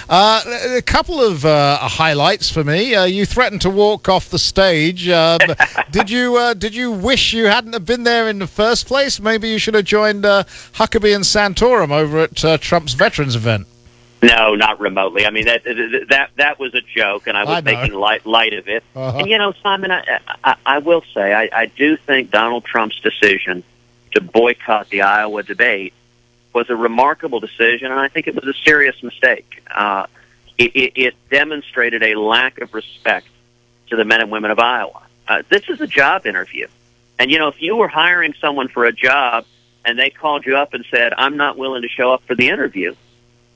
A couple of highlights for me. You threatened to walk off the stage. Did you wish you hadn't have been there in the first place? Maybe you should have joined Huckabee and Santorum over at Trump's Veterans event. No, not remotely. I mean, that was a joke, and I was making light of it. And, you know, Simon, I will say, I do think Donald Trump's decision to boycott the Iowa debate was a remarkable decision, and I think it was a serious mistake. It demonstrated a lack of respect to the men and women of Iowa. This is a job interview. And, you know, if you were hiring someone for a job and they called you up and said, I'm not willing to show up for the interview,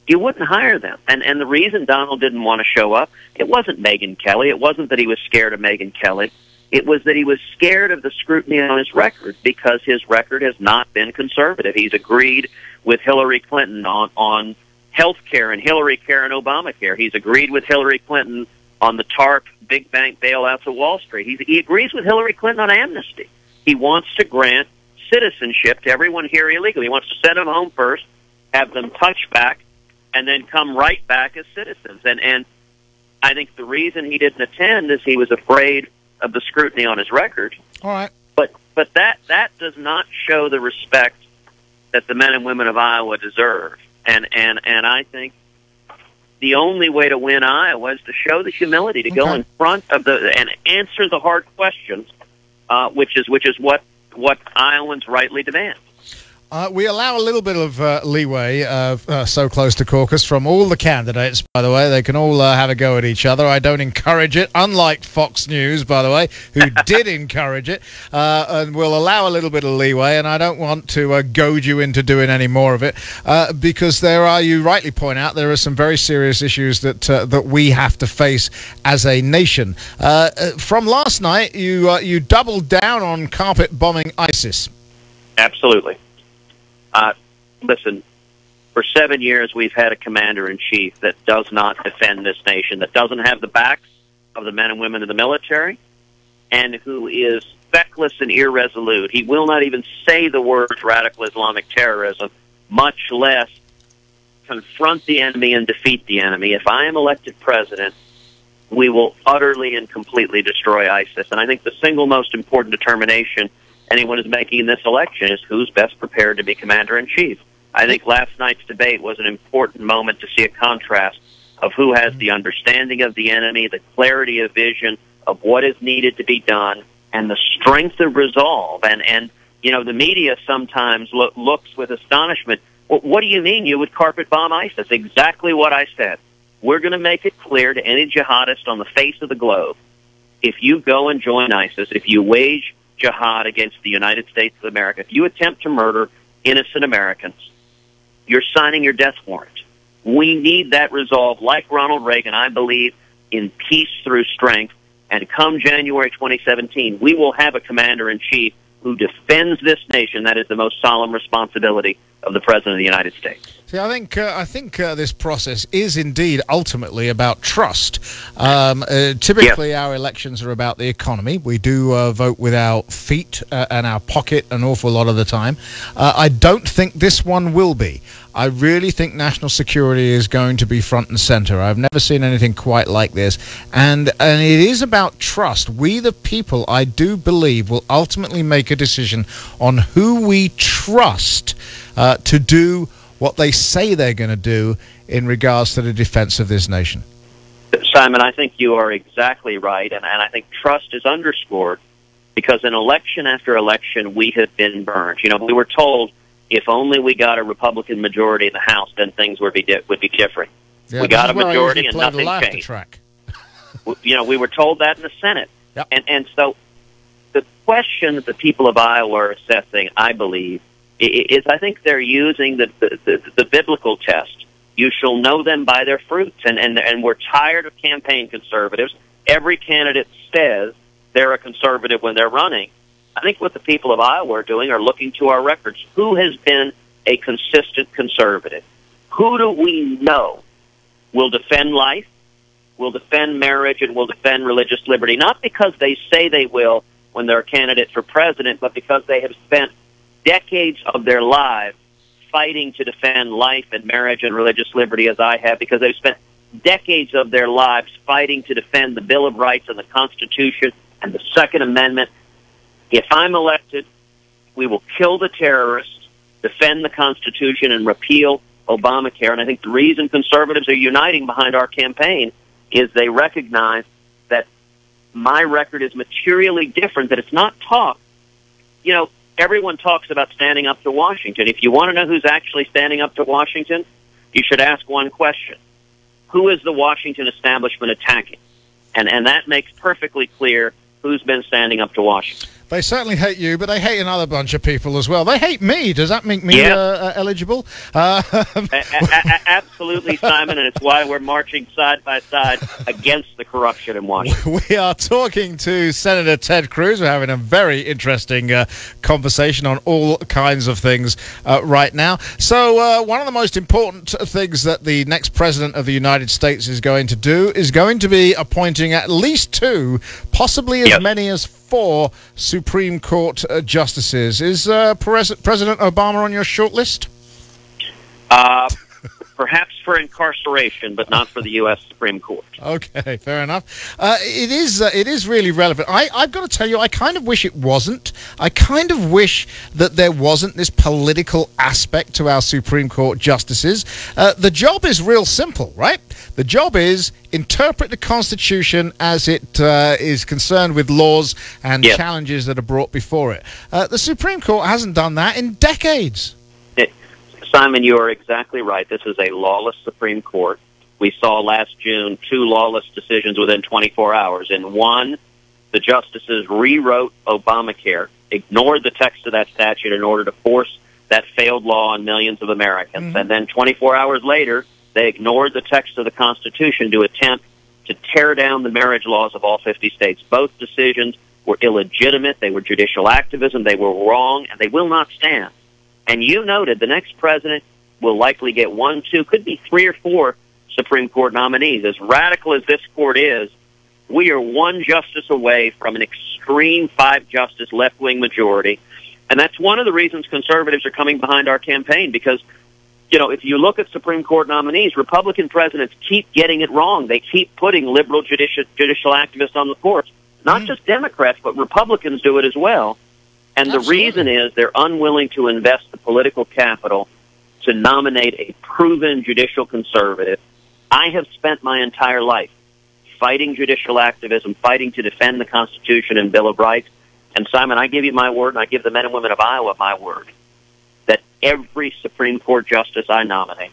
you wouldn't hire them. And the reason Donald didn't want to show up, it wasn't Megyn Kelly. It wasn't that he was scared of Megyn Kelly. It was that he was scared of the scrutiny on his record because his record has not been conservative. He's agreed with Hillary Clinton on health care and Hillary care and Obamacare. He's agreed with Hillary Clinton on the TARP big bank bailouts of Wall Street. He agrees with Hillary Clinton on amnesty. He wants to grant citizenship to everyone here illegally. He wants to send them home first, have them touch back, and then come right back as citizens. And I think the reason he didn't attend is he was afraid of the scrutiny on his record. All right. But that does not show the respect that the men and women of Iowa deserve. And I think the only way to win Iowa is to show the humility, to go in front of and answer the hard questions, which is what Iowans rightly demand. We allow a little bit of leeway, so close to caucus, from all the candidates, by the way. They can all have a go at each other. I don't encourage it, unlike Fox News, by the way, who did encourage it. And we'll allow a little bit of leeway, and I don't want to goad you into doing any more of it, because you rightly point out, there are some very serious issues that we have to face as a nation. From last night, you doubled down on carpet bombing ISIS. Absolutely. Listen, for 7 years we've had a commander-in-chief that does not defend this nation, that doesn't have the backs of the men and women of the military, and who is feckless and irresolute. He will not even say the words radical Islamic terrorism, much less confront the enemy and defeat the enemy. If I am elected president, we will utterly and completely destroy ISIS. And I think the single most important determination anyone is making in this election is who's best prepared to be commander-in-chief. I think last night's debate was an important moment to see a contrast of who has the understanding of the enemy, the clarity of vision of what is needed to be done, and the strength of resolve. And you know, the media sometimes looks with astonishment. Well, what do you mean you would carpet bomb ISIS? Exactly what I said. We're going to make it clear to any jihadist on the face of the globe, if you go and join ISIS, if you wage jihad against the United States of America, if you attempt to murder innocent Americans, you're signing your death warrant. We need that resolve, like Ronald Reagan, I believe, in peace through strength. And come January 2017, we will have a commander-in-chief who defends this nation. That is the most solemn responsibility of the President of the United States. See, I think this process is indeed ultimately about trust. Typically, our elections are about the economy. We do vote with our feet and our pocket an awful lot of the time. I don't think this one will be. I really think national security is going to be front and center. I've never seen anything quite like this. And it is about trust. We, the people, I do believe, will ultimately make a decision on who we trust to do what they say they're going to do in regards to the defense of this nation. Simon, I think you are exactly right, and I think trust is underscored because in election after election, we have been burned. You know, we were told if only we got a Republican majority in the House, then things would be different. Yeah, we got a majority and nothing changed. Track. You know, we were told that in the Senate. Yep. And so the question that the people of Iowa are assessing, I believe, is I think they're using the biblical test. You shall know them by their fruits. And we're tired of campaign conservatives. Every candidate says they're a conservative when they're running. I think what the people of Iowa are doing are looking to our records. Who has been a consistent conservative? Who do we know will defend life, will defend marriage, and will defend religious liberty? Not because they say they will when they're a candidate for president, but because they have spent decades of their lives fighting to defend life and marriage and religious liberty, as I have, because they've spent decades of their lives fighting to defend the Bill of Rights and the Constitution and the Second Amendment. If I'm elected, we will kill the terrorists, defend the Constitution, and repeal Obamacare. And I think the reason conservatives are uniting behind our campaign is they recognize that my record is materially different, that it's not talk. You know, everyone talks about standing up to Washington. If you want to know who's actually standing up to Washington, you should ask one question. Who is the Washington establishment attacking? And that makes perfectly clear who's been standing up to Washington. They certainly hate you, but they hate another bunch of people as well. They hate me. Does that make me eligible? Absolutely, Simon, and it's why we're marching side by side against the corruption in Washington. We are talking to Senator Ted Cruz. We're having a very interesting conversation on all kinds of things right now. So one of the most important things that the next president of the United States is going to do is going to be appointing at least 2, possibly as many as 4 Supreme Court justices. Is President Obama on your short list? Perhaps for incarceration, but not for the U.S. Supreme Court. Okay, fair enough. It is really relevant. I've got to tell you, I kind of wish it wasn't. I kind of wish that there wasn't this political aspect to our Supreme Court justices. The job is real simple, right? The job is interpret the Constitution as it is concerned with laws and challenges that are brought before it. The Supreme Court hasn't done that in decades. Simon, you are exactly right. This is a lawless Supreme Court. We saw last June 2 lawless decisions within 24 hours. In one, the justices rewrote Obamacare, ignored the text of that statute in order to force that failed law on millions of Americans. And then 24 hours later, they ignored the text of the Constitution to attempt to tear down the marriage laws of all 50 states. Both decisions were illegitimate. They were judicial activism. They were wrong, and they will not stand. And you noted the next president will likely get 1, 2, could be 3 or 4 Supreme Court nominees. As radical as this court is, we are 1 justice away from an extreme 5-justice left-wing majority. And that's one of the reasons conservatives are coming behind our campaign, because, you know, if you look at Supreme Court nominees, Republican presidents keep getting it wrong. They keep putting liberal judicial activists on the courts. Not just Democrats, but Republicans do it as well. And the reason is they're unwilling to invest the political capital to nominate a proven judicial conservative. I have spent my entire life fighting judicial activism, fighting to defend the Constitution and Bill of Rights. And, Simon, I give you my word, and I give the men and women of Iowa my word, that every Supreme Court justice I nominate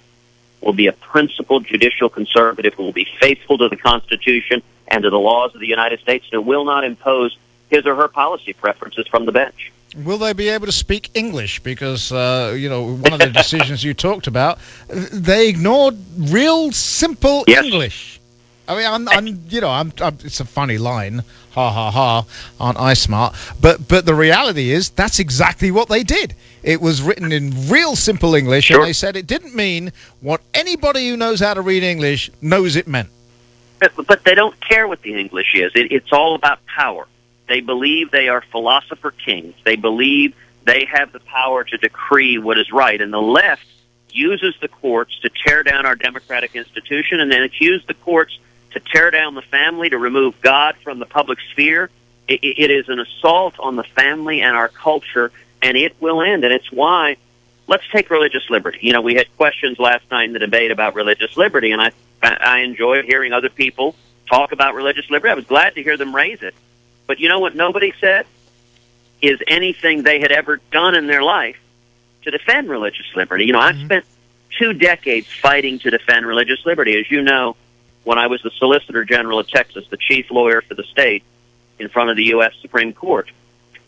will be a principled judicial conservative who will be faithful to the Constitution and to the laws of the United States and will not impose his or her policy preferences from the bench. Will they be able to speak English? Because, you know, one of the decisions you talked about, they ignored real simple English. I mean, it's a funny line, ha, ha, ha, aren't I smart? But the reality is that's exactly what they did. It was written in real simple English, and they said it didn't mean what anybody who knows how to read English knows it meant. But they don't care what the English is. It's all about power. They believe they are philosopher kings. They believe they have the power to decree what is right. And the left uses the courts to tear down our democratic institution, and then it's used the courts to tear down the family, to remove God from the public sphere. It is an assault on the family and our culture, and it will end. And it's why, let's take religious liberty. You know, we had questions last night in the debate about religious liberty, and I enjoyed hearing other people talk about religious liberty. I was glad to hear them raise it. But you know what nobody said? Is anything they had ever done in their life to defend religious liberty. You know, I've spent 2 decades fighting to defend religious liberty. As you know, when I was the Solicitor General of Texas, the chief lawyer for the state in front of the U.S. Supreme Court,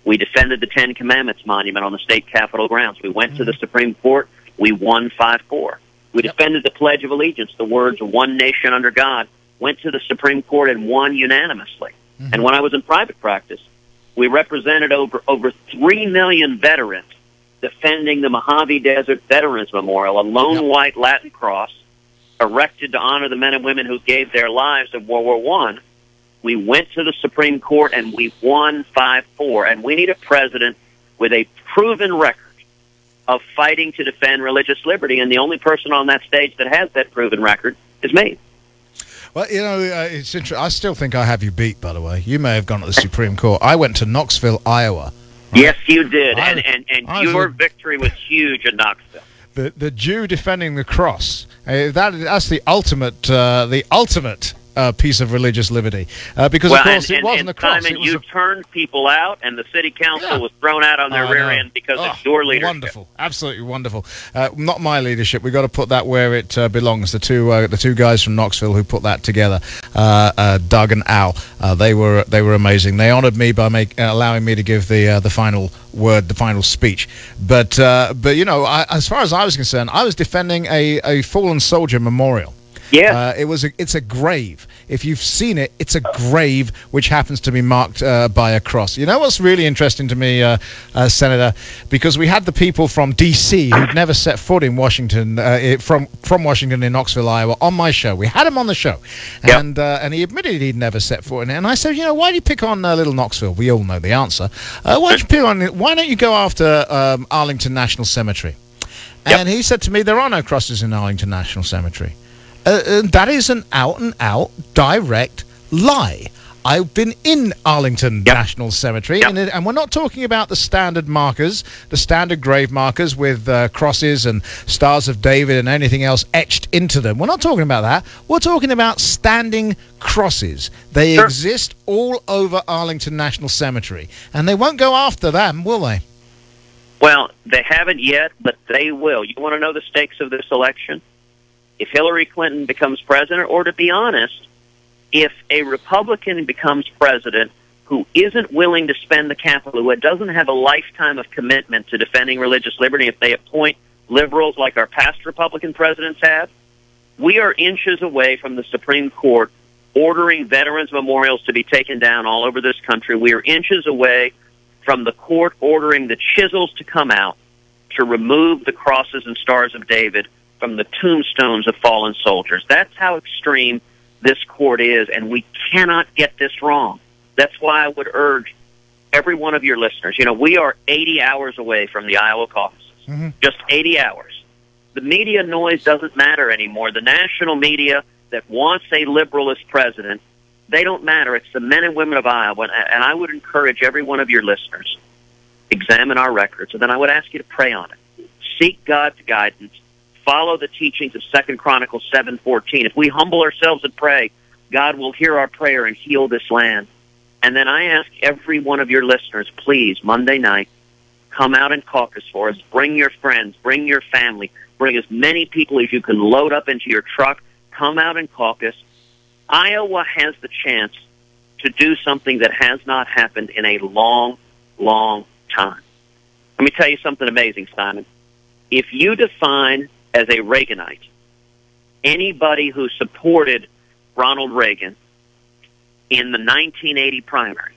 we defended the 10 Commandments monument on the state capitol grounds. We went to the Supreme Court. We won 5-4. We defended the Pledge of Allegiance, the words, one nation under God, went to the Supreme Court and won unanimously. And when I was in private practice, we represented over 3 million veterans defending the Mojave Desert Veterans Memorial, a lone white Latin cross erected to honor the men and women who gave their lives in World War I. We went to the Supreme Court and we won 5-4. And we need a president with a proven record of fighting to defend religious liberty. And the only person on that stage that has that proven record is me. Well, you know, it's interesting. I still think I have you beat, by the way. You may have gone to the Supreme Court. I went to Knoxville, Iowa. Right? Yes, you did, and your victory was huge in Knoxville. The Jew defending the cross. That's the ultimate piece of religious liberty. Because, of course, it wasn't a cross. Simon, you turned people out, and the city council was thrown out on their rear end because of your leadership. Wonderful. Absolutely wonderful. Not my leadership. We've got to put that where it belongs. The two guys from Knoxville who put that together, Doug and Al, they were amazing. They honored me by allowing me to give the final word, the final speech. But you know, as far as I was concerned, I was defending a fallen soldier memorial. Yeah, it's a grave. If you've seen it, it's a grave which happens to be marked by a cross. You know what's really interesting to me, Senator, because we had the people from D.C. who'd never set foot in Washington, from Washington in Knoxville, Iowa, on my show. We had him on the show, and he admitted he'd never set foot in it. And I said, you know, why do you pick on little Knoxville? We all know the answer. Why don't you go after Arlington National Cemetery? And he said to me, there are no crosses in Arlington National Cemetery. That is an out-and-out, direct lie. I've been in Arlington National Cemetery, and we're not talking about the standard markers, the standard grave markers with crosses and stars of David and anything else etched into them. We're not talking about that. We're talking about standing crosses. They exist all over Arlington National Cemetery, and they won't go after them, will they? Well, they haven't yet, but they will. You want to know the stakes of this election? If Hillary Clinton becomes president, or to be honest, if a Republican becomes president who isn't willing to spend the capital, who doesn't have a lifetime of commitment to defending religious liberty, if they appoint liberals like our past Republican presidents have, we are inches away from the Supreme Court ordering veterans' memorials to be taken down all over this country. We are inches away from the court ordering the chisels to come out to remove the crosses and stars of David from the tombstones of fallen soldiers. That's how extreme this court is, and we cannot get this wrong. That's why I would urge every one of your listeners, you know, we are 80 hours away from the Iowa caucuses, just 80 hours. The media noise doesn't matter anymore. The national media that wants a liberal as president, they don't matter. It's the men and women of Iowa, and I would encourage every one of your listeners, examine our records, and then I would ask you to pray on it. Seek God's guidance. Follow the teachings of 2 Chronicles 7:14. If we humble ourselves and pray, God will hear our prayer and heal this land. And then I ask every one of your listeners, please, Monday night, come out and caucus for us. Bring your friends. Bring your family. Bring as many people as you can load up into your truck. Come out and caucus. Iowa has the chance to do something that has not happened in a long, long time. Let me tell you something amazing, Simon. If you define as a Reaganite anybody who supported Ronald Reagan in the 1980 primary,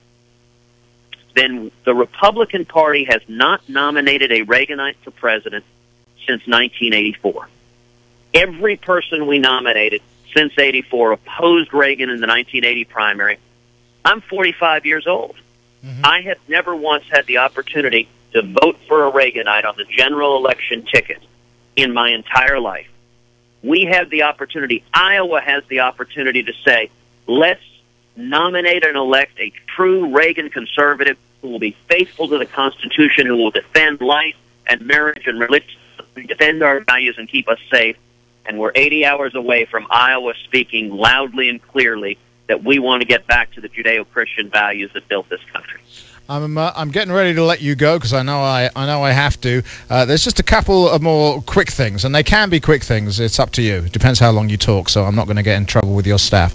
then the Republican Party has not nominated a Reaganite for president since 1984. Every person we nominated since 84 opposed Reagan in the 1980 primary. I'm 45 years old. I have never once had the opportunity to vote for a Reaganite on the general election ticket in my entire life. We have the opportunity, Iowa has the opportunity to say, let's nominate and elect a true Reagan conservative who will be faithful to the Constitution, who will defend life and marriage and religion, defend our values and keep us safe. And we're 80 hours away from Iowa speaking loudly and clearly that we want to get back to the Judeo-Christian values that built this country. I'm getting ready to let you go because I know I have to. There's just a couple of more quick things, and they can be quick things. It's up to you. It depends how long you talk, so I'm not going to get in trouble with your staff.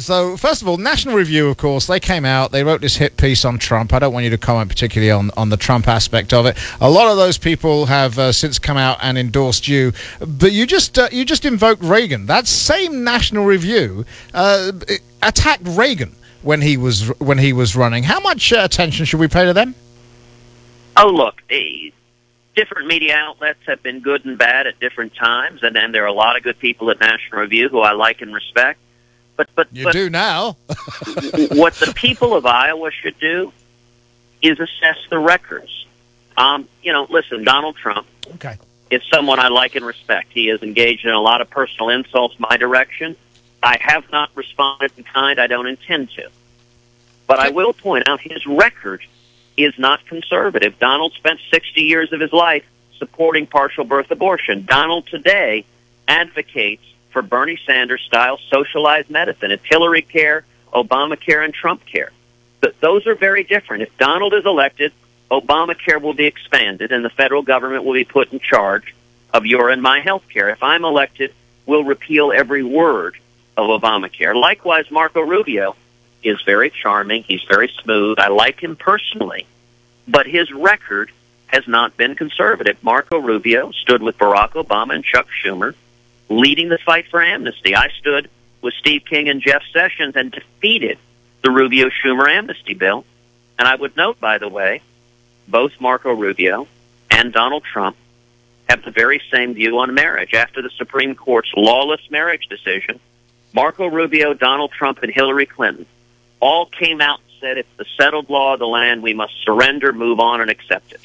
So first of all, National Review, of course, they came out. They wrote this hit piece on Trump. I don't want you to comment particularly on the Trump aspect of it. A lot of those people have since come out and endorsed you, but you just invoked Reagan. That same National Review attacked Reagan when he was running. How much attention should we pay to them? Oh, look, different media outlets have been good and bad at different times, and there are a lot of good people at National Review who I like and respect. But you do now. What the people of Iowa should do is assess the records. Listen, Donald Trump is someone I like and respect. He is engaged in a lot of personal insults my direction. I have not responded in kind. I don't intend to. But I will point out his record is not conservative. Donald spent 60 years of his life supporting partial birth abortion. Donald today advocates for Bernie Sanders-style socialized medicine. It's Hillary care, Obamacare, and Trump care. But those are very different. If Donald is elected, Obamacare will be expanded, and the federal government will be put in charge of your and my health care. If I'm elected, we'll repeal every word of Obamacare. Likewise, Marco Rubio is very charming. He's very smooth. I like him personally. But his record has not been conservative. Marco Rubio stood with Barack Obama and Chuck Schumer, leading the fight for amnesty. I stood with Steve King and Jeff Sessions and defeated the Rubio-Schumer amnesty bill. And I would note, by the way, both Marco Rubio and Donald Trump have the very same view on marriage. After the Supreme Court's lawless marriage decision, Marco Rubio, Donald Trump, and Hillary Clinton all came out and said it's the settled law of the land. We must surrender, move on, and accept it.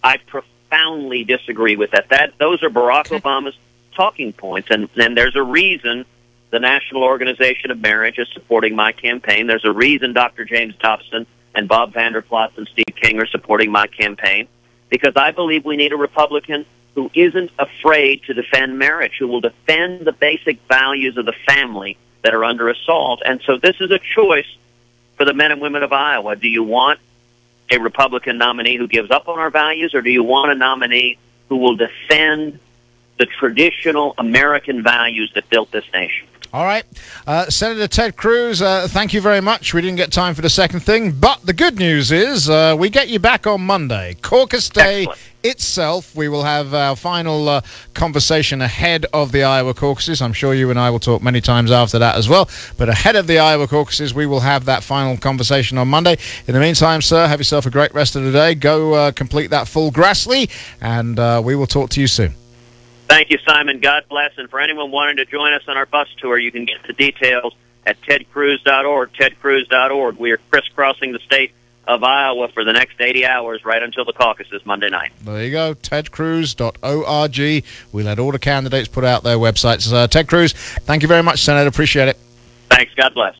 I profoundly disagree with that. Those are Barack Obama's talking points, and there's a reason the National Organization of Marriage is supporting my campaign. There's a reason Dr. James Dobson and Bob Vander Plaats and Steve King are supporting my campaign, because I believe we need a Republican who isn't afraid to defend marriage, who will defend the basic values of the family that are under assault. And so this is a choice for the men and women of Iowa. Do you want a Republican nominee who gives up on our values, or do you want a nominee who will defend the traditional American values that built this nation? All right. Senator Ted Cruz, thank you very much. We didn't get time for the second thing, but the good news is we get you back on Monday. Caucus Day Excellent. Itself, we will have our final conversation ahead of the Iowa caucuses. I'm sure you and I will talk many times after that as well. But ahead of the Iowa caucuses, we will have that final conversation on Monday. In the meantime, sir, have yourself a great rest of the day. Go complete that full Grassley, and we will talk to you soon. Thank you, Simon. God bless. And for anyone wanting to join us on our bus tour, you can get the details at tedcruz.org, tedcruz.org. We are crisscrossing the state of Iowa for the next 80 hours right until the caucuses Monday night. There you go, tedcruz.org. We let all the candidates put out their websites. Ted Cruz, thank you very much, Senator. Appreciate it. Thanks. God bless.